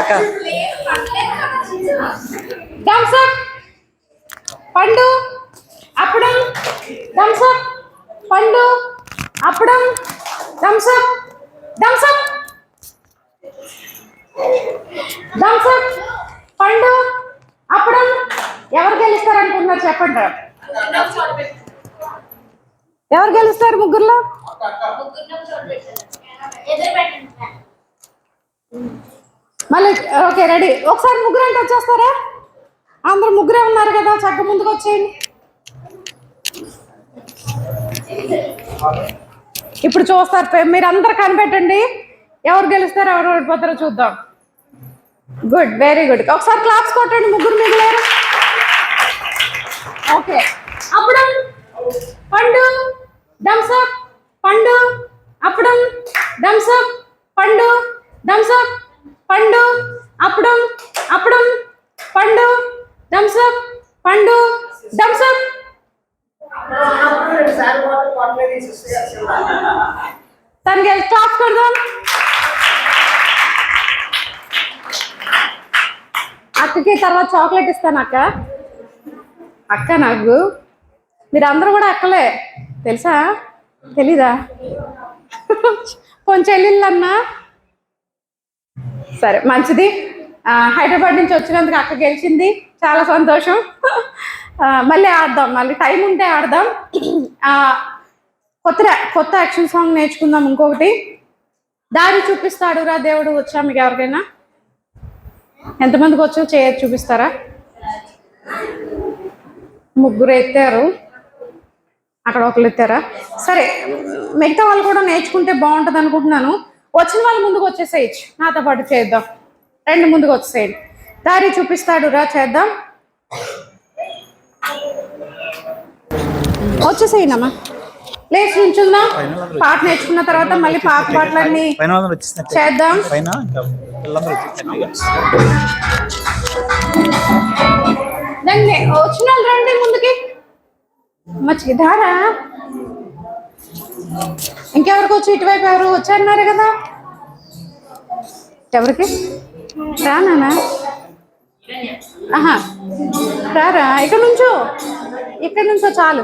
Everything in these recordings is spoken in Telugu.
అక్క థమ్సప్ పండు అప్పడం థమ్సప్ పండు అప్పడం థమ్సప్ థమ్సప్ థమ్సప్ పండు అప్పడం. ఎవరు గెలుస్తారు అనుకుంటున్నారు చెప్పండి. ఎవరు గెలుస్తారు ముగ్గురులో? మళ్ళీ ఓకే రెడీ. ఒకసారి ముగ్గురు అంటే వచ్చేస్తారా? అందరు ముగ్గురే ఉన్నారు కదా, చక్క ముందుకు వచ్చేయండి. ఇప్పుడు చూస్తారు, మీరు అందరు కనిపెట్టండి ఎవరు గెలుస్తారో ఎవరు ఓడిపోతారో చూద్దాం. Good, very good. ఒకసారి క్లాప్స్ కొట్టండి, ముగ్గురు మిగిలారు. ఓకే, అప్పడం పండు థమ్సప్ పండు అప్పడం థమ్సప్ పండు థమ్సప్ పండు అప్పడం అప్పడం పండు థమ్సప్ పండు థమ్సప్. తనకి క్లాప్స్ కొడదాం. అక్కకి తర్వాత చాక్లెట్ ఇస్తాను. అక్క అక్క నాకు మీరందరూ కూడా అక్కలే తెలుసా? తెలీదా? కొంచెం చెల్లెళ్ళన్నా. సరే మంచిది. హైదరాబాద్ నుంచి వచ్చినందుకు అక్క గెలిచింది, చాలా సంతోషం. మళ్ళీ ఆడదాం, మళ్ళీ టైం ఉంటే ఆడదాం. కొత్త యాక్షన్ సాంగ్ నేర్చుకుందాం. ఇంకొకటి దారి చూపిస్తాడు రా దేవుడు వచ్చా మీకు ఎవరికైనా? ఎంతమందికి వచ్చో చేయొచ్చు, చూపిస్తారా? ముగ్గురు ఎత్తారు, అక్కడ ఒకరు ఎత్తారా? సరే, మిగతా వాళ్ళు కూడా నేర్చుకుంటే బాగుంటుంది అనుకుంటున్నాను. వచ్చిన వాళ్ళు ముందుకు వచ్చేసేయచ్చు, నాతో పాటు చేద్దాం. రెండు ముందుకు వచ్చేసేయండి. దారి చూపిస్తాడు రా చేద్దాం. వచ్చేసేయండి అమ్మా, లేచి నుంచుందాం. పాట నేర్చుకున్న తర్వాత మళ్ళీ పాటలన్నీ చేద్దాం. వచ్చిన వాళ్ళు రండి ముందుకి. మంచిదారా ఇంకెవరికి వచ్చి ఇటువైపు ఎవరు వచ్చారన్నారు కదా? ఎవరికి రానా? రారా, ఇక్కడ నుంచో చాలు.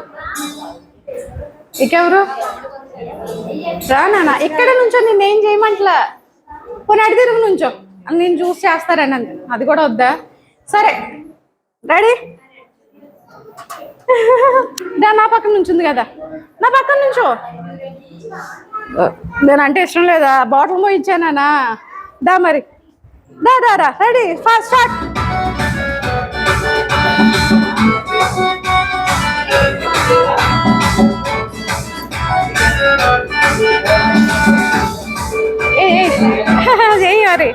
ఇంకెవరు రానా? ఇక్కడ నుంచో నేనేం చేయమంటలా, కొన్ని అడి తిరుగు నుంచో నేను చూసి చేస్తారని అంతే. అది కూడా వద్దా? సరే రెడీ. నా పక్కన నుంచింది కదా, నా పక్కన నుంచో. నేనంటే ఇష్టం లేదా? బాటిల్ మోయించానా? దా మరి, దా రెడీ, ఫాస్ట్ స్టార్ట్. అరే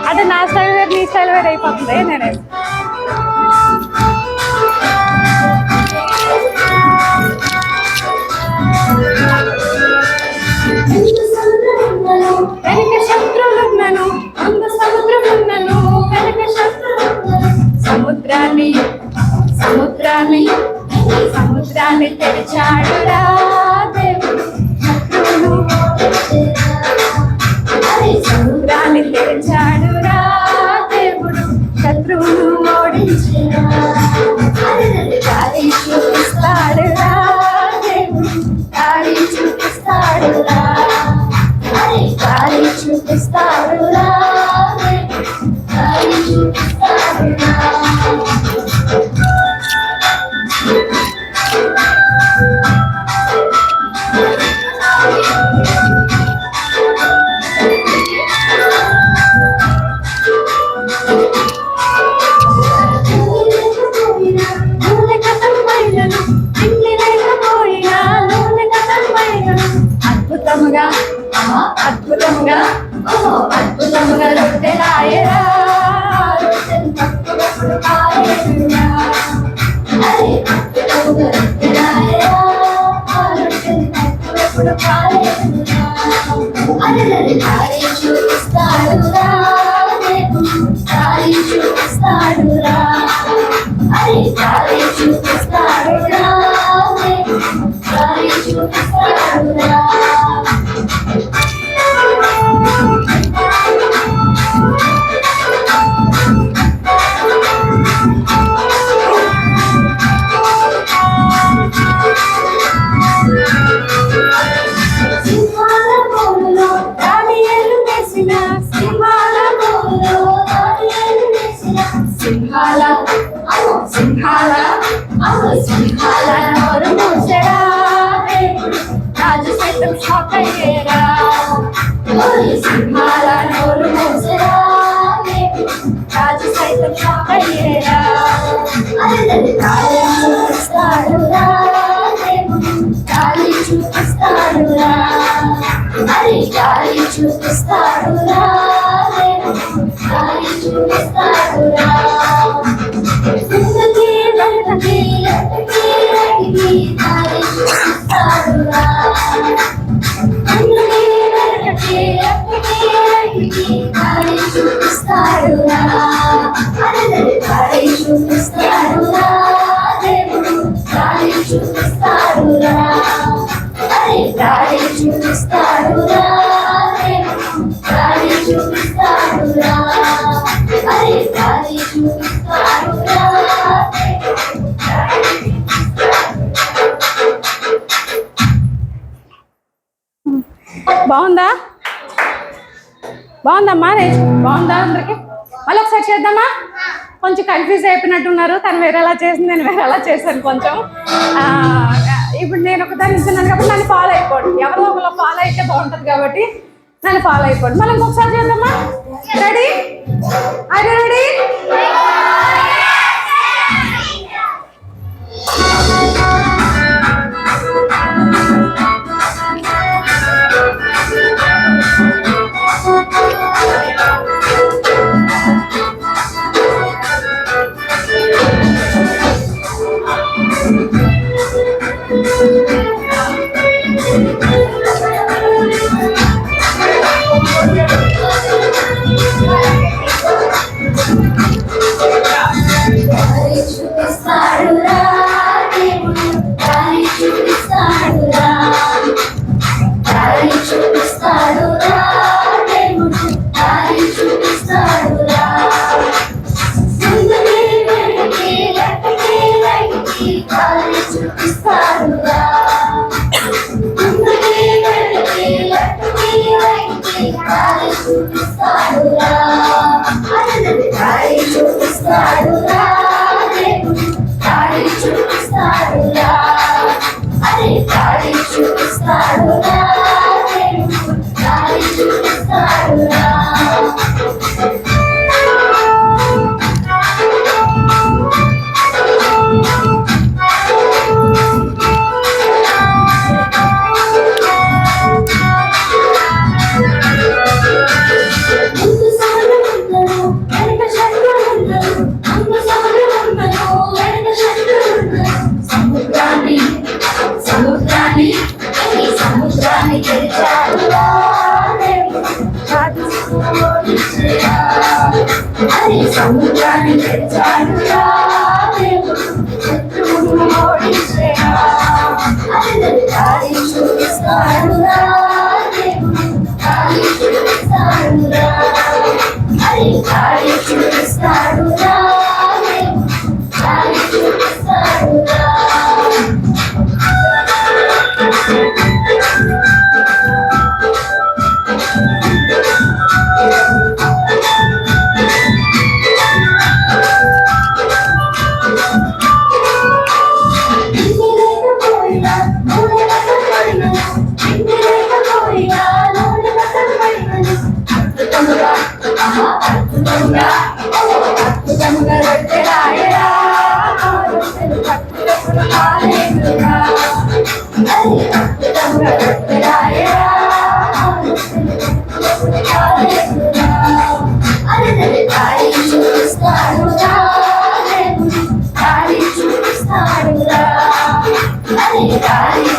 అంటే నా స్టైల్ వేరు నీ స్టైల్ వేరు అయిపోతుంది. నేనే వెనక శత్రులున్నాను, అంత సముద్రం ఉన్నాను, వెనక సముద్రాన్ని తెరిచాడురా దేవుడు. సముద్రాన్ని తెరిచాడురా దేవుడు, శత్రువును ఓడించినా. దారి చూపిస్తాడురా దేవుడు, దారి చూపిస్తాడురా, దారి చూపిస్తాడురా, దారి చూపిస్తాడురా. అరే దారి చూపిస్తాడురా దారి చూపిస్తాడురా అరే దారి చూపిస్తాడురా దారి చూపిస్తాడురా సింహాల నోరు మూసరా రాజు సైతం షాక్ అయ్యేరా సింహాల నోరు మూసరా రాజు సైతం షాక్ అయ్యేరా చూపిస్తాడురా గాలి చూపిస్తాడురా అరే గాలి చూపిస్తాడురా గాలి చూపిస్తాడురా బాగుందా బాగుందమ్మా బాగుందా అందరికి మళ్ళీ ఒకసారి చేద్దామా కొంచెం కన్ఫ్యూజ్ అయిపోయినట్టున్నారు తను వేరేలా చేసింది నేను వేరేలా చేశాను కొంచెం ఇప్పుడు నేను ఒకదాన్ని ఇస్తున్నాను కాబట్టి నన్ను ఫాలో అయిపోండి ఎవరో ఒకరు ఫాలో అయితే బాగుంటుంది కాబట్టి నన్ను ఫాలో అయిపోండి మళ్ళీ ఇంకొకసారి చేద్దామా రెడీ అదే రెడీ సముద్రాన్ని తెచ్చాడురా శత్రువును ఓడించేరా గాలి చూపిస్తాడురా గాలి చూపిస్తాడురా అరే గాలి చూపిస్తాడురా గాలి చూపిస్తాడురా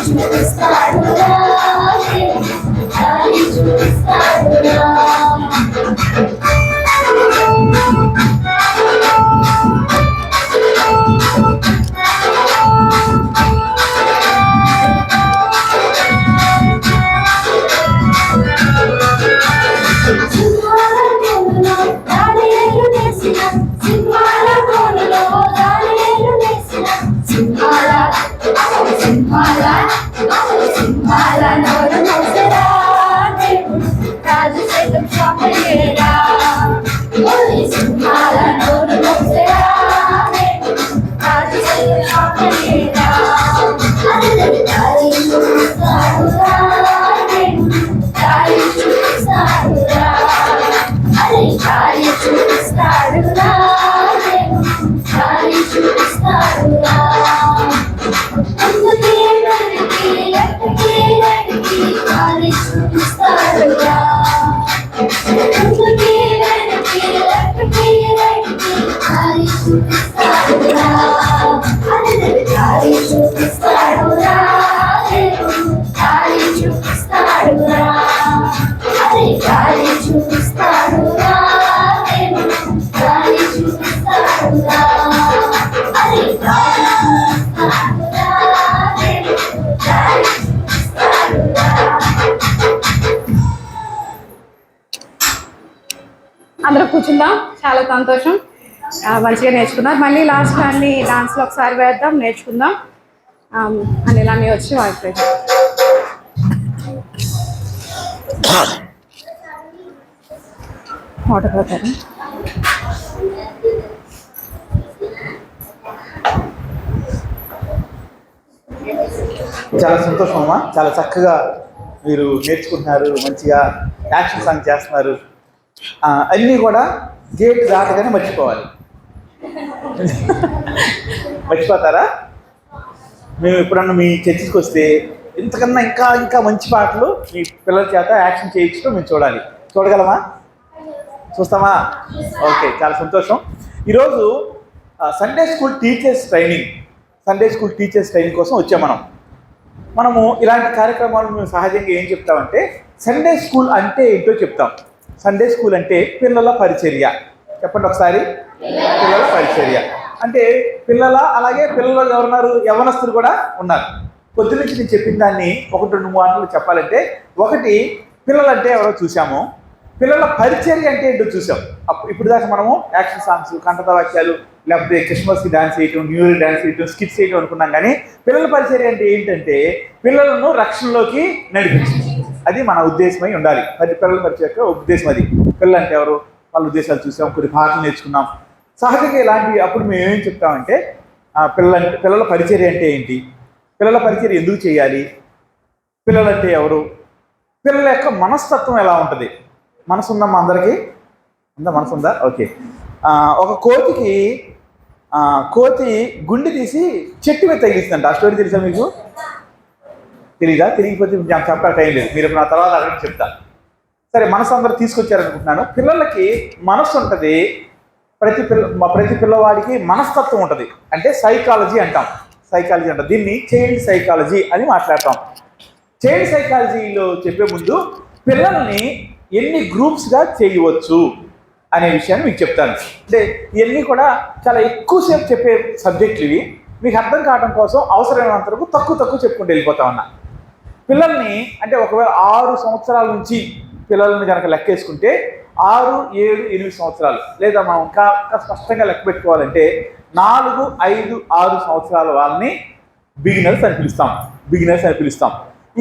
చూపిస్తాడురా ఆపలేదా అల్లరి దారి చూపిస్తాడురా దారి చూపిస్తాడురా అరే దారి చూపిస్తాడురా దారి చూపిస్తాడురా అందుకే నడికి ఎక్కడికి నడికి దారి చూపిస్తాడురా అందుకే నడికి ఎక్కడికి నడికి దారి చూపిస్తాడురా అల్లరి దారి చూపిస్తాడురా దారి చూపిస్తాడురా అరే దారి చూపిస్తాడురా దారి చూపిస్తాడురా అరే దారి చూపిస్తాడురా దారి చూపిస్తాడురా. అందరూ కూర్చుందాం. చాలా సంతోషం, మంచిగా నేర్చుకున్నారు. మళ్ళీ లాస్ట్ అన్ని డాన్స్లో ఒకసారి వేద్దాం, నేర్చుకుందాం. అని ఇలా మీ వచ్చి వాడిపోయి వాటర్ పోతారు. చాలా సంతోషం అమ్మా, చాలా చక్కగా మీరు నేర్చుకుంటున్నారు, మంచిగా యాక్షన్ సాంగ్ చేస్తున్నారు. అన్నీ కూడా గేట్ దాటగానే మర్చిపోవాలి. మర్చిపోతారా? మేము ఎప్పుడన్నా మీ చర్చికి వస్తే ఇంతకన్నా ఇంకా ఇంకా మంచి పాటలు మీ పిల్లల చేత యాక్షన్ చేయించడం మేము చూడాలి. చూడగలమా? చూస్తామా? ఓకే, చాలా సంతోషం. ఈరోజు సండే స్కూల్ టీచర్స్ ట్రైనింగ్ కోసం వచ్చాం. మనము ఇలాంటి కార్యక్రమాలు మేము సహజంగా ఏం చెప్తామంటే సండే స్కూల్ అంటే ఏంటో చెప్తాం. సండే స్కూల్ అంటే పిల్లల పరిచర్య. చెప్పండి ఒకసారి. పిల్లల పరిచర్య అంటే అలాగే పిల్లలు ఎవరున్నారు? యవ్వనస్తులు కూడా ఉన్నారు. పొద్దు నుంచి నేను చెప్పిన దాన్ని 1-2 మాటలు చెప్పాలంటే, ఒకటి పిల్లలంటే ఎవరో చూసాము, పిల్లల పరిచర్య అంటే ఏంటో చూసాం. ఇప్పుడు దాకా మనము యాక్షన్ సాంగ్స్, కంఠత వాక్యాలు, లేకపోతే క్రిస్మస్కి డాన్స్ చేయటం, న్యూ ఇయర్ డాన్స్ చేయటం, స్కిట్స్ చేయటం అనుకున్నాం. కానీ పిల్లల పరిచర్య అంటే ఏంటంటే పిల్లలను రక్షణలోకి నడిపించడం. అది మన ఉద్దేశమై ఉండాలి. పిల్లల పరిచయ యొక్క ఉద్దేశం అది. పిల్లలు అంటే ఎవరు? వాళ్ళ ఉద్దేశాలు చూసాం, కొన్ని పాటలు నేర్చుకున్నాం. సహజంగా ఇలాంటివి అప్పుడు మేము ఏం చెప్తామంటే పిల్లల పరిచర్య అంటే ఏంటి, పిల్లల పరిచర్య ఎందుకు చేయాలి, పిల్లలంటే ఎవరు, పిల్లల యొక్క మనస్తత్వం ఎలా ఉంటుంది. మనసు ఉందమ్మా అందరికీ? మనసు ఉందా? ఓకే. ఒక కోతి గుండె తీసి చెట్టు మీద తగిలిస్తుందంట. ఆ స్టోరీ తెలుసా మీకు? తెలీదా? తెలియకపోతే చెప్పా టైం లేదు, మీరు నా తర్వాత అక్కడికి చెప్తా. సరే, మనసు అందరూ తీసుకొచ్చారనుకుంటున్నాను. పిల్లలకి మనసు ఉంటుంది. ప్రతి పిల్లవాడికి మనస్తత్వం ఉంటుంది. అంటే సైకాలజీ అంటాం. దీన్ని చైల్డ్ సైకాలజీ అని మాట్లాడతాం. చైల్డ్ సైకాలజీలో చెప్పే ముందు పిల్లల్ని ఎన్ని గ్రూప్స్గా చేయవచ్చు అనే విషయాన్ని మీకు చెప్తాను. అంటే ఇవన్నీ కూడా చాలా ఎక్కువసేపు చెప్పే సబ్జెక్టులు ఇవి. మీకు అర్థం కావడం కోసం అవసరమైనంత వరకు తక్కువ చెప్పుకుంటూ వెళ్ళిపోతా ఉన్నా. పిల్లల్ని అంటే ఒకవేళ 6 సంవత్సరాల నుంచి పిల్లల్ని కనుక లెక్కేసుకుంటే 6, 7, 8 సంవత్సరాలు, లేదా మనం ఇంకా స్పష్టంగా లెక్క పెట్టుకోవాలంటే 4, 5, 6 సంవత్సరాల వాళ్ళని బిగినర్స్ అని పిలుస్తాం.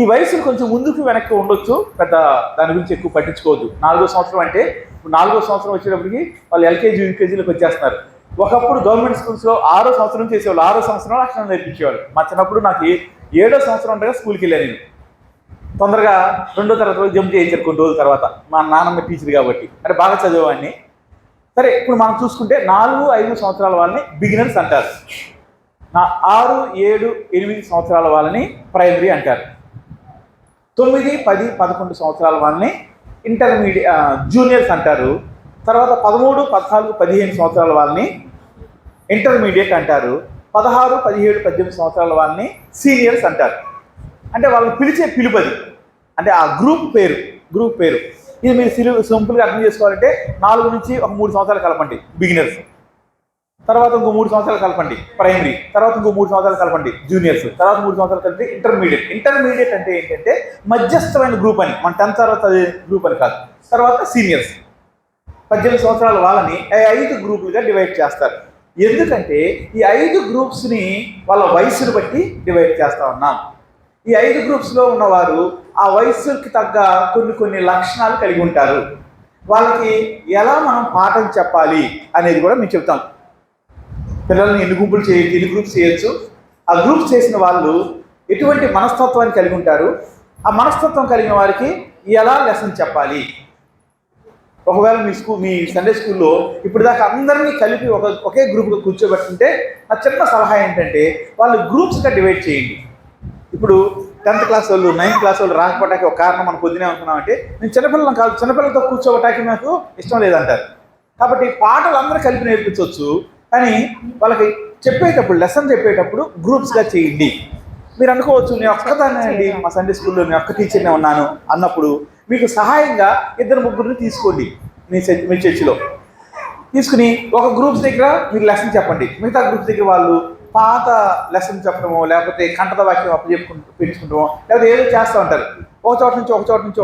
ఈ వయసులు కొంచెం ముందుకు వెనక్కి ఉండొచ్చు, పెద్ద దాని గురించి ఎక్కువ పట్టించుకోవద్దు. 4వ సంవత్సరం అంటే 4వ సంవత్సరం వచ్చేటప్పటికి వాళ్ళు ఎల్కేజీ, యూకేజీలోకి వచ్చేస్తున్నారు. ఒకప్పుడు గవర్నమెంట్ స్కూల్స్లో 6వ సంవత్సరం చేసేవాళ్ళు, 6వ సంవత్సరంలో అక్షరం నేర్పించేవాళ్ళు. మా చిన్నప్పుడు నాకు 7వ సంవత్సరం ఉండగా స్కూల్కి వెళ్ళాను. నేను తొందరగా 2వ తరగతిలో జంప్ చేయించారు కొన్ని రోజుల తర్వాత. మా నాన్నమ్మ టీచర్ కాబట్టి అంటే బాగా చదివేవాడిని. సరే, ఇప్పుడు మనం చూసుకుంటే 4, 5 సంవత్సరాల వాళ్ళని బిగినర్స్ అంటారు. 6, 7, 8 సంవత్సరాల వాళ్ళని ప్రైమరీ అంటారు. 9, 10, 11 సంవత్సరాల వాళ్ళని జూనియర్స్ అంటారు. తర్వాత 13, 14, 15 సంవత్సరాల వాళ్ళని ఇంటర్మీడియట్ అంటారు. 16, 17, 18 సంవత్సరాల వాళ్ళని సీనియర్స్ అంటారు. అంటే వాళ్ళని పిలిచే పిలుపది, అంటే ఆ గ్రూప్ పేరు. ఇది మీరు సింపుల్గా అర్థం చేసుకోవాలంటే 4 నుంచి ఒక 3 సంవత్సరాలు కలపండి బిగినర్స్, తర్వాత ఇంకో 3 సంవత్సరాలు కలపండి ప్రైమరీ, తర్వాత ఇంకో 3 సంవత్సరాలు కలపండి జూనియర్స్, తర్వాత 3 సంవత్సరాలు కలిపి ఇంటర్మీడియట్ అంటే ఏంటంటే మధ్యస్థమైన గ్రూప్ అని, మన 10th తర్వాత గ్రూప్ అని కాదు. తర్వాత సీనియర్స్ 18 సంవత్సరాల వాళ్ళని 5 గ్రూపులుగా డివైడ్ చేస్తారు. ఎందుకంటే ఈ 5 గ్రూప్స్ని వాళ్ళ వయసును బట్టి డివైడ్ చేస్తా ఉన్నాం. ఈ 5 గ్రూప్స్లో ఉన్నవారు ఆ వయసుకి తగ్గ కొన్ని లక్షణాలు కలిగి ఉంటారు. వాళ్ళకి ఎలా మనం పాఠం చెప్పాలి అనేది కూడా మేము చెప్తాం. పిల్లల్ని ఎన్ని గుంపులు చేయొచ్చు, ఎన్ని గ్రూప్స్ చేయొచ్చు, ఆ గ్రూప్స్ చేసిన వాళ్ళు ఎటువంటి మనస్తత్వాన్ని కలిగి ఉంటారు, ఆ మనస్తత్వం కలిగిన వారికి ఎలా లెసన్ చెప్పాలి. ఒకవేళ మీ సండే స్కూల్లో ఇప్పుడు దాకా అందరినీ కలిపి ఒకే గ్రూప్గా కూర్చోబెట్టుంటే నా చిన్న సలహా ఏంటంటే వాళ్ళు గ్రూప్స్గా డివైడ్ చేయండి. ఇప్పుడు 10th క్లాస్ వాళ్ళు 9th క్లాస్ వాళ్ళు రాకపోవడానికి ఒక కారణం మనం పొద్దునే అనుకున్నామంటే నేను చిన్నపిల్లలను కాదు, చిన్నపిల్లలతో కూర్చోబెట్టడానికి నాకు ఇష్టం లేదంటారు. కాబట్టి పాటలు అందరూ కలిపి నేర్పించవచ్చు, కానీ వాళ్ళకి చెప్పేటప్పుడు లెసన్ చెప్పేటప్పుడు గ్రూప్స్గా చేయండి. మీరు అనుకోవచ్చు నేను ఒక్కదాన్నే అండి మా సండే స్కూల్లో నేను ఒక్క టీచర్నే ఉన్నాను అన్నప్పుడు మీకు సహాయంగా 2-3 తీసుకోండి. మీ చర్చిలో తీసుకుని ఒక గ్రూప్స్ దగ్గర మీరు లెసన్ చెప్పండి, మిగతా గ్రూప్స్ దగ్గర వాళ్ళు పాత లెసన్ చెప్పడమో లేకపోతే కంఠత వాక్యం పెంచుకుంటామో లేకపోతే ఏదో చేస్తూ ఉంటారు. ఒక చోట నుంచి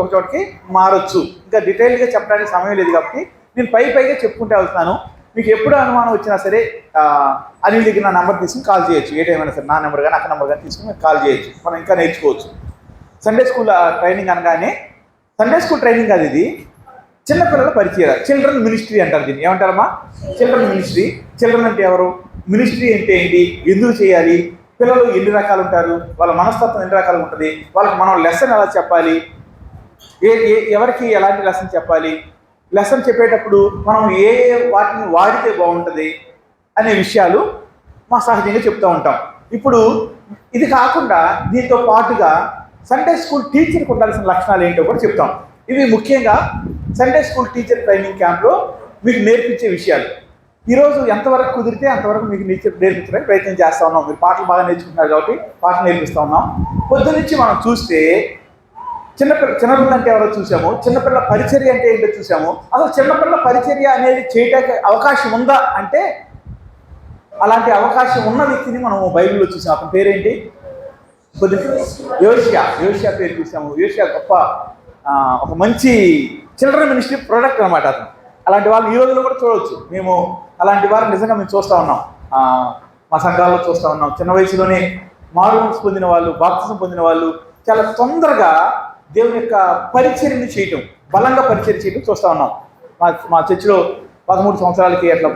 ఒక చోటకి మారొచ్చు. ఇంకా డీటెయిల్గా చెప్పడానికి సమయం లేదు కాబట్టి నేను పైగా చెప్పుకుంటూ వెళ్తున్నాను. మీకు ఎప్పుడు అనుమానం వచ్చినా సరే అనిల్ దగ్గర నా నెంబర్ తీసుకుని కాల్ చేయొచ్చు. ఏ టైం అయినా సరే నా నెంబర్ కానీ అక్క నెంబర్ కానీ తీసుకుని మీరు కాల్ చేయొచ్చు. మనం ఇంకా నేర్చుకోవచ్చు. సండే స్కూల్ ట్రైనింగ్ అనగానే సండే స్కూల్ ట్రైనింగ్ కాదు, ఇది చిన్నపిల్లల పరిచయం, చిల్డ్రన్ మినిస్ట్రీ అంటారు దీన్ని. ఏమంటారమ్మా? Children ministry. చిల్డ్రన్ అంటే ఎవరు, మినిస్ట్రీ అంటే ఏంటి, ఎందుకు చేయాలి, పిల్లలు ఎన్ని రకాలు ఉంటారు, వాళ్ళ మనస్తత్వం ఎన్ని రకాలు ఉంటుంది, వాళ్ళకి మనం లెసన్ ఎలా చెప్పాలి, ఎవరికి ఎలాంటి లెసన్ చెప్పాలి, లెసన్ చెప్పేటప్పుడు మనం ఏ వాటిని వాడితే బాగుంటుంది అనే విషయాలు మా సహజంగా చెప్తూ ఉంటాం. ఇప్పుడు ఇది కాకుండా దీంతో పాటుగా సండే స్కూల్ టీచర్కి ఉండాల్సిన లక్షణాలు ఏంటో కూడా చెప్తాం. ఇవి ముఖ్యంగా సండే స్కూల్ టీచర్ ట్రైనింగ్ క్యాంప్లో మీకు నేర్పించే విషయాలు. ఈరోజు ఎంతవరకు కుదిరితే అంతవరకు మీకు నేర్పించడానికి ప్రయత్నం చేస్తూ ఉన్నాం. మీరు పాటలు బాగా నేర్చుకుంటున్నారు కాబట్టి పాటలు నేర్పిస్తూ ఉన్నాం. పొద్దునుంచి మనం చూస్తే చిన్నపిల్ల అంటే ఎవరో చూసాము, చిన్నపిల్ల పరిచర్య అంటే ఏంటో చూసాము. అసలు చిన్నపిల్ల పరిచర్య అనేది చేయడానికి అవకాశం ఉందా అంటే అలాంటి అవకాశం ఉన్న వ్యక్తిని మనం బైబిల్లో చూసాం. అతని పేరేంటి? యోషియా పేరు చూసాము. యోషియా గొప్ప ఒక మంచి చిల్డ్రన్ మినిస్ట్రీ ప్రొడక్ట్ అనమాట అతను. అలాంటి వాళ్ళు ఈ రోజుల్లో కూడా చూడవచ్చు. మేము అలాంటి వారిని నిజంగా మేము చూస్తూ ఉన్నాం, మా సంఘాల్లో చూస్తూ ఉన్నాం. చిన్న వయసులోనే మారుమనసు పొందిన వాళ్ళు, బాప్తిజం పొందిన వాళ్ళు చాలా తొందరగా దేవుని యొక్క పరిచర్యని చేయటం, బలంగా పరిచర్య చేయటం చూస్తూ ఉన్నాం. మా చర్చిలో 13 సంవత్సరాలకి అట్లా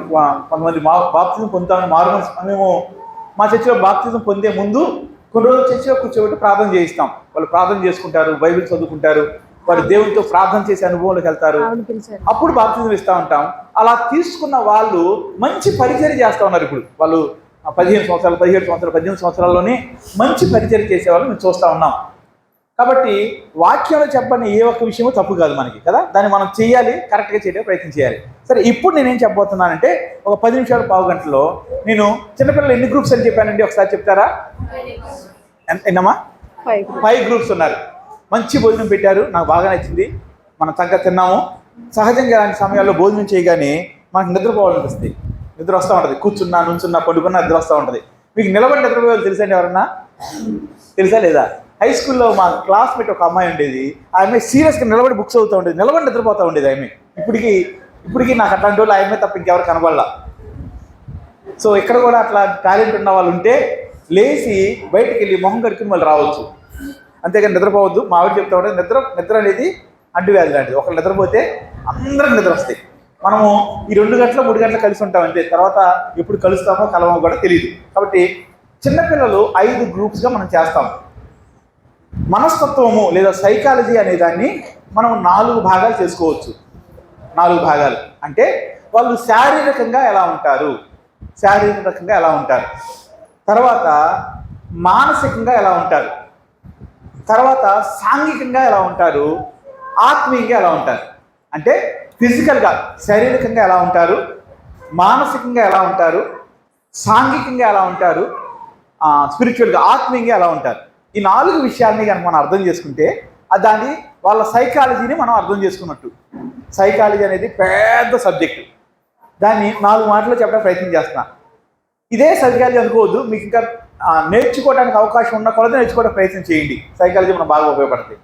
కొంతమంది బాప్తిజం పొందుతామని మారుమనసు, మేము మా చర్చిలో బాప్తిజం పొందే ముందు కొన్ని రోజులు చర్చిలో కూర్చోబెట్టి ప్రార్థన చేయిస్తాం. వాళ్ళు ప్రార్థన చేసుకుంటారు, బైబిల్ చదువుకుంటారు, వారు దేవునితో ప్రార్థన చేసే అనుభవంలోకి వెళ్తారు. అప్పుడు బాప్తిజం ఇస్తూ ఉంటాం. అలా తీసుకున్న వాళ్ళు మంచి పరిచర్య చేస్తూ ఉన్నారు. ఇప్పుడు వాళ్ళు 15 సంవత్సరాలు, 17 సంవత్సరాలు, 18 సంవత్సరాల్లోనే మంచి పరిచర్య చేసేవాళ్ళు మేము చూస్తూ ఉన్నాం. కాబట్టి వాక్యంలో చెప్పని ఏ ఒక్క విషయమో తప్పు కాదు మనకి కదా, దాన్ని మనం చేయాలి, కరెక్ట్గా చేయడానికి ప్రయత్నం చేయాలి. సరే, ఇప్పుడు నేనేం చెప్పబోతున్నానంటే ఒక 10 నిమిషాలు, పావు గంటలో నేను చిన్నపిల్లలు ఎన్ని గ్రూప్స్ అని చెప్పానండి ఒకసారి చెప్తారా? ఎన్నమ్మా? 5 గ్రూప్స్ ఉన్నారు. మంచి భోజనం పెట్టారు, నాకు బాగా నచ్చింది. మనం చక్కగా తిన్నాము. సహజంగా ఇలాంటి సమయాల్లో భోజనం చేయగానే మనకు నిద్రపోవాలనిపిస్తుంది. నిద్ర వస్తూ ఉంటుంది. కూర్చున్నా, నుంచున్నా, పడుకున్నా నిద్ర వస్తూ ఉంటుంది. మీకు నిలబడి నిద్రపోవాలి తెలుసండి ఎవరన్నా? తెలుసా లేదా? హై స్కూల్లో మా క్లాస్మేట్ ఒక అమ్మాయి ఉండేది. ఆ అమ్మాయి సీరియస్గా నిలబడి బుక్స్ అవుతూ ఉండేది, నిలబడి నిద్రపోతూ ఉండేది. ఆమె ఇప్పటికీ నాకు అట్లాంటి వాళ్ళు ఆమె తప్ప ఇంకెవరు కనబడలా. సో ఇక్కడ కూడా అట్లా టాలెంట్ ఉన్న వాళ్ళు ఉంటే లేచి బయటకు వెళ్ళి మొహం కడుక్కుని వాళ్ళు రావచ్చు, అంతేగాని నిద్రపోవద్దు. మా ఆవిడ చెప్తా ఉంటే నిద్ర అనేది అంటువ్యాధి లాంటిది. ఒకళ్ళు నిద్రపోతే అందరికి నిద్ర వస్తాయి. మనము ఈ 2 గంటలు 3 గంటలు కలిసి ఉంటాం అంతే, తర్వాత ఎప్పుడు కలుస్తామో కలవమో కూడా తెలియదు. కాబట్టి చిన్నపిల్లలు 5 గ్రూప్స్గా మనం చేస్తాం. మనస్తత్వము లేదా సైకాలజీ అనే దాన్ని మనం 4 భాగాలు చేసుకోవచ్చు. 4 భాగాలు అంటే వాళ్ళు శారీరకంగా ఎలా ఉంటారు, తర్వాత మానసికంగా ఎలా ఉంటారు, తర్వాత సాంఘికంగా ఎలా ఉంటారు, ఆత్మీయంగా ఎలా ఉంటారు. అంటే ఫిజికల్గా శారీరకంగా ఎలా ఉంటారు, మానసికంగా ఎలా ఉంటారు, సాంఘికంగా ఎలా ఉంటారు, స్పిరిచువల్గా ఆత్మీయంగా ఎలా ఉంటారు. ఈ 4 విషయాల్ని కనుక మనం అర్థం చేసుకుంటే దాన్ని వాళ్ళ సైకాలజీని మనం అర్థం చేసుకున్నట్టు. సైకాలజీ అనేది పెద్ద సబ్జెక్టు. దాన్ని 4 మాటల్లో చెప్పడానికి ప్రయత్నం చేస్తున్నా. ఇదే సైకాలజీ అనుకోవద్దు, మీకు ఇంకా నేర్చుకోవడానికి అవకాశం ఉన్న కొలది నేర్చుకోవడానికి ప్రయత్నం చేయండి. సైకాలజీ మనం బాగా ఉపయోగపడుతుంది.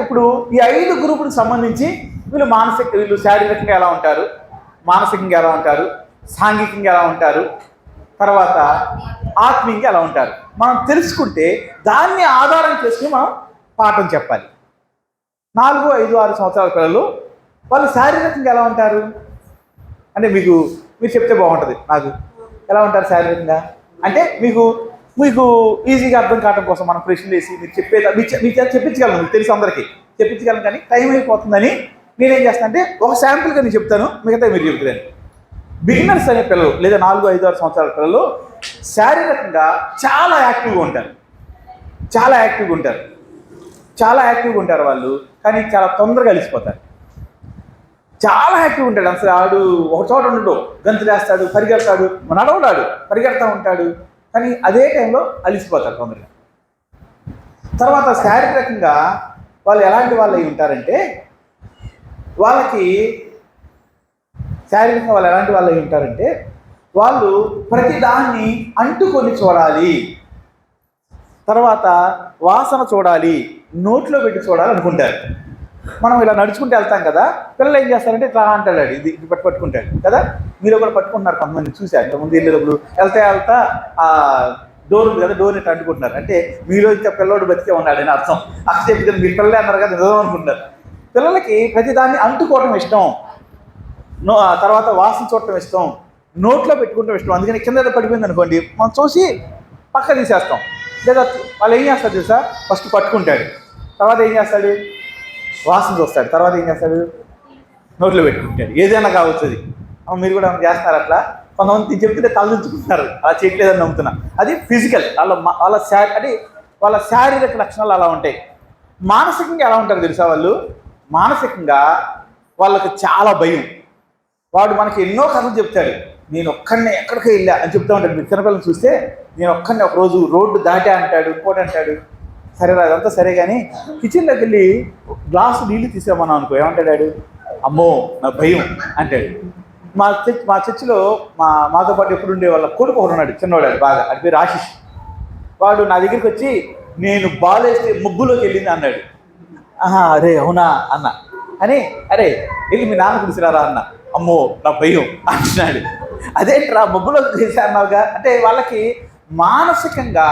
ఇప్పుడు ఈ 5 గ్రూపులకు సంబంధించి వీళ్ళు శారీరకంగా ఎలా ఉంటారు, మానసికంగా ఎలా ఉంటారు, సాంఘికంగా ఎలా ఉంటారు, తర్వాత ఆత్మీయంగా ఎలా ఉంటారు మనం తెలుసుకుంటే దాన్ని ఆధారం చేసుకుని మనం పాఠం చెప్పాలి. 4, 5, 6 సంవత్సరాల పిల్లలు వాళ్ళు శారీరకంగా ఎలా ఉంటారు అంటే మీరు చెప్తే బాగుంటుంది. నాకు ఎలా ఉంటారు శారీరకంగా? అంటే మీకు మీకు ఈజీగా అర్థం కావడం కోసం మనం ప్రశ్నలు వేసి మీరు చెప్పేది మీకు చెప్పించగలను, మీకు తెలుసు అందరికీ చెప్పించగలను, కానీ టైం అయిపోతుందని నేనేం చేస్తాను అంటే ఒక శాంపుల్గా నేను చెప్తాను, మిగతా మీరు చెప్తాను. బిగినర్స్ అనే పిల్లలు లేదా 4, 5, 6 సంవత్సరాల పిల్లలు శారీరకంగా చాలా యాక్టివ్గా ఉంటారు, చాలా యాక్టివ్గా ఉంటారు వాళ్ళు, కానీ చాలా తొందరగా అలిసిపోతారు. చాలా యాక్టివ్గా ఉంటాడు, అసలు ఆడు ఒక చోట ఉండడు, గంతులు వేస్తాడు, పరిగెడతాడు, నడవడాడు, పరిగెడతా ఉంటాడు, కానీ అదే టైంలో అలిసిపోతారు తొందరగా. తర్వాత శారీరకంగా వాళ్ళు ఎలాంటి వాళ్ళు అయి ఉంటారంటే వాళ్ళు ప్రతిదాన్ని అంటుకొని చూడాలి, తర్వాత వాసన చూడాలి, నోట్లో పెట్టి చూడాలి అనుకుంటారు. మనం ఇలా నడుచుకుంటూ వెళ్తాం కదా, పిల్లలు ఏం చేస్తారంటే ఇట్లా అంటాడు, ఇది పట్టుకుంటాడు కదా, మీరు కూడా పట్టుకుంటున్నారు కొంతమంది చూశారు. ఇంతకుముందు వెళ్ళేటప్పుడు వెళ్తా ఆ డోర్ ఉంది కదా, డోర్ని ఇట్లా అంటుకుంటున్నారు, అంటే మీలో ఇంకా పిల్లోడు బతికే ఉన్నాడు అని అర్థం. అక్కడ చెప్పి మీరు పిల్లలే అన్నారు కదా, నిజం అనుకుంటారు. పిల్లలకి ప్రతిదాన్ని అంటుకోవడం ఇష్టం, తర్వాత వాసన చూడటం ఇష్టం, నోట్లో పెట్టుకుంటాం ఇష్టం. అందుకని కింద పడిపోయింది అనుకోండి, మనం చూసి పక్క తీసేస్తాం. లేదా వాళ్ళు ఏం చేస్తారు తెలుసా, ఫస్ట్ పట్టుకుంటాడు, తర్వాత ఏం చేస్తాడు, వాసన చూస్తాడు, తర్వాత ఏం చేస్తాడు, నోట్లో పెట్టుకుంటాడు. ఏదైనా కావచ్చు అది. మీరు కూడా చేస్తున్నారు అట్లా. కొంతమంది చెప్తుంటే తలదించుకుంటున్నారు, అలా చేయట్లేదని నమ్ముతున్నా. అది ఫిజికల్, వాళ్ళ శారీరక లక్షణాలు అలా ఉంటాయి. మానసికంగా ఎలా ఉంటారు తెలుసా వాళ్ళు? మానసికంగా వాళ్ళకి చాలా భయం. వాడు మనకి ఎన్నో కథలు చెప్తాడు, నేను ఒక్కడినే ఎక్కడికి వెళ్ళా అని చెప్తా ఉంటాడు. మీరు చిన్నపిల్లలు చూస్తే నేను ఒక్కడిని ఒకరోజు రోడ్డు దాటా అంటాడు, ఇంకోటి అంటాడు. సరే అదంతా సరే, కానీ కిచెన్లోకి వెళ్ళి గ్లాసు నీళ్ళు తీసామన్నాం అనుకో, ఏమంటాడు, అమ్మో నా భయం అంటాడు. మా చర్చిలో మాతో పాటు ఎప్పుడు ఉండే వాళ్ళ కొడుకు ఒకడు ఉన్నాడు, చిన్నవాడు, బాగా, అది పేరు ఆశిష్. వాడు నా దగ్గరికి వచ్చి నేను బాలేస్తే ముగ్గులోకి వెళ్ళింది అన్నాడు. అరే అవునా అన్న అని, అరే వెళ్ళి మీ నాన్న పిలిచినారా అన్న, అమ్మో నా భయం అంటున్నాడు. అదేంట్రా ముగ్గులోకి తీసా అన్నావుగా అంటే వాళ్ళకి మానసికంగా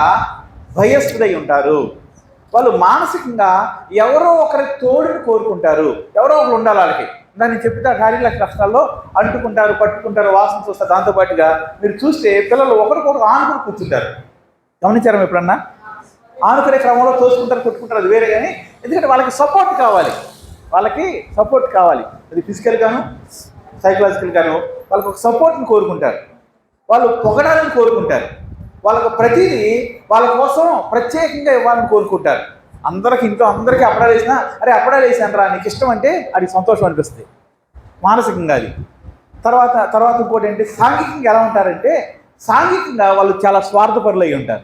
భయస్థుడై ఉంటారు. వాళ్ళు మానసికంగా ఎవరో ఒకరి తోడుని కోరుకుంటారు, ఎవరో ఒకరు ఉండాలి వాళ్ళకి. దాన్ని చెప్తే శారీరక కష్టాల్లో అంటుకుంటారు, పట్టుకుంటారు, వాసన చూస్తారు. దాంతోపాటుగా మీరు చూస్తే పిల్లలు ఒకరికొకరు ఆనుకుని కూర్చుంటారు. గమనించారా ఎప్పుడన్నా? ఆనుకునే క్రమంలో తోసుకుంటారు, కొట్టుకుంటారు, అది వేరే. కానీ ఎందుకంటే వాళ్ళకి సపోర్ట్ కావాలి, అది ఫిజికల్గాను సైకలాజికల్గాను వాళ్ళకి ఒక సపోర్ట్ని కోరుకుంటారు. వాళ్ళు పొగడాలని కోరుకుంటారు. వాళ్ళకు ప్రతిదీ వాళ్ళ కోసం ప్రత్యేకంగా ఇవ్వాలని కోరుకుంటారు. ఇంట్లో అందరికీ అప్పడాలు వేసినా, అరే అప్పడాలు వేసానరా నీకు ఇష్టం అంటే అది సంతోషం అనిపిస్తుంది మానసికంగా. అది తర్వాత ఇంకోటి ఏంటి, సాంఘికంగా ఎలా ఉంటారంటే సాంఘికంగా వాళ్ళు చాలా స్వార్థపరులు అయి ఉంటారు.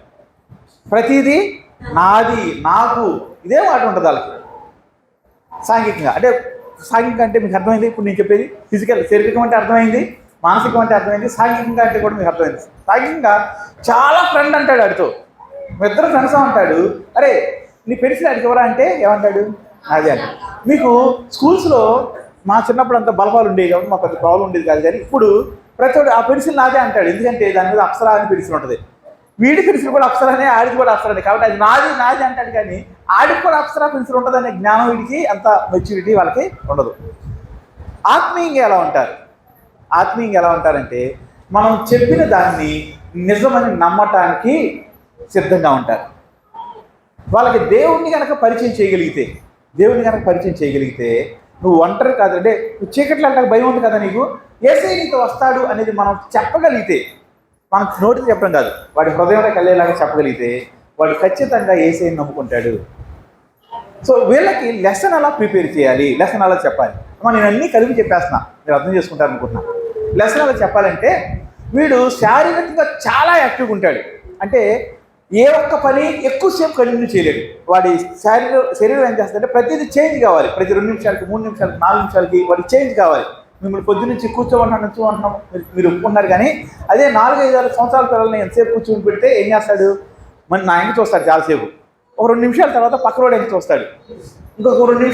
ప్రతిదీ నాది, నాకు, ఇదే మాట ఉంటుంది వాళ్ళకి సాంఘికంగా. సాంఘికంగా అంటే మీకు అర్థమైంది ఇప్పుడు నేను చెప్పేది. ఫిజికల్ శారీరకం అంటే అర్థమైంది, మానసికం అంటే అర్థమైంది, సాంఘికంగా అంటే కూడా మీకు అర్థమైంది. సాంఘికంగా చాలా ఫ్రెండ్ అంటాడు, ఆడితో మీ ఇద్దరు ఫ్రెండ్స్ అంటాడు. అరే నీ పెన్సిల్ అడిగి ఎవరా అంటే ఏమంటాడు, నాదే అంటాడు. మీకు స్కూల్స్లో మా చిన్నప్పుడు అంతా బలపాలు ఉండేవి కాబట్టి మాకు పెద్ద ప్రాబ్లం ఉండేది కాదు. కానీ ఇప్పుడు ప్రతి ఒక్కడు ఆ పెన్సిల్ నాదే అంటాడు. ఎందుకంటే దాని మీద అప్సరా అని పెన్సిల్ ఉంటుంది. వీడి పెన్సిల్ కూడా అప్సరానే, ఆడికి కూడా అప్సరానే, కాబట్టి అది నాది అంటాడు. కానీ ఆడికి కూడా అప్సరా పెన్సిల్ ఉంటుందనే జ్ఞానం వీడికి, అంత మెచ్యూరిటీ వాళ్ళకి ఉండదు. ఆత్మీయంగా ఎలా ఉంటారంటే మనం చెప్పిన దాన్ని నిజమని నమ్మటానికి సిద్ధంగా ఉంటారు. వాళ్ళకి దేవుణ్ణి కనుక పరిచయం చేయగలిగితే నువ్వు ఒంటరి కాదంటే, నువ్వు చీకట్లు అంటానికి భయం ఉంది కదా నీకు, యేసయ్య నీతో వస్తాడు అనేది మనం చెప్పగలిగితే, మనం నోటితో చెప్పడం కాదు, వాడి హృదయంలో కలిగేలాగా చెప్పగలిగితే వాడు ఖచ్చితంగా యేసయ్యని నమ్ముకుంటాడు. సో వీళ్ళకి లెసన్ అలా ప్రిపేర్ చేయాలి, లెసన్ అలా చెప్పాలి. నేను అన్నీ కలిపి చెప్పేస్తున్నా, మీరు అర్థం చేసుకుంటారు అనుకుంటున్నా. లెసన్ అలా చెప్పాలంటే వీడు శారీరకంగా చాలా యాక్టివ్గా ఉంటాడు. అంటే ఏ ఒక్క పని ఎక్కువసేపు కంటిన్యూ చేయలేడు. వాడి శరీరం ఏం చేస్తుందంటే ప్రతిదీ చేంజ్ కావాలి. ప్రతి 2 నిమిషాలకి, 3 నిమిషాలకి, 4 నిమిషాలకి వాడి చేంజ్ కావాలి. మిమ్మల్ని పొద్దున్నుంచి కూర్చోమంటున్నాం మీరు ఒప్పుకున్నారు. కానీ అదే 4-5 సంవత్సరాల పిల్లల్ని ఎంతసేపు కూర్చొని పెడితే ఏం చేస్తాడు, మన నా ఎంకి చూస్తాడు చాలాసేపు. ఒక 2 నిమిషాల తర్వాత పక్క రోడ్ ఎంకి చూస్తాడు, ఇంకొక 2 నిమిషాలు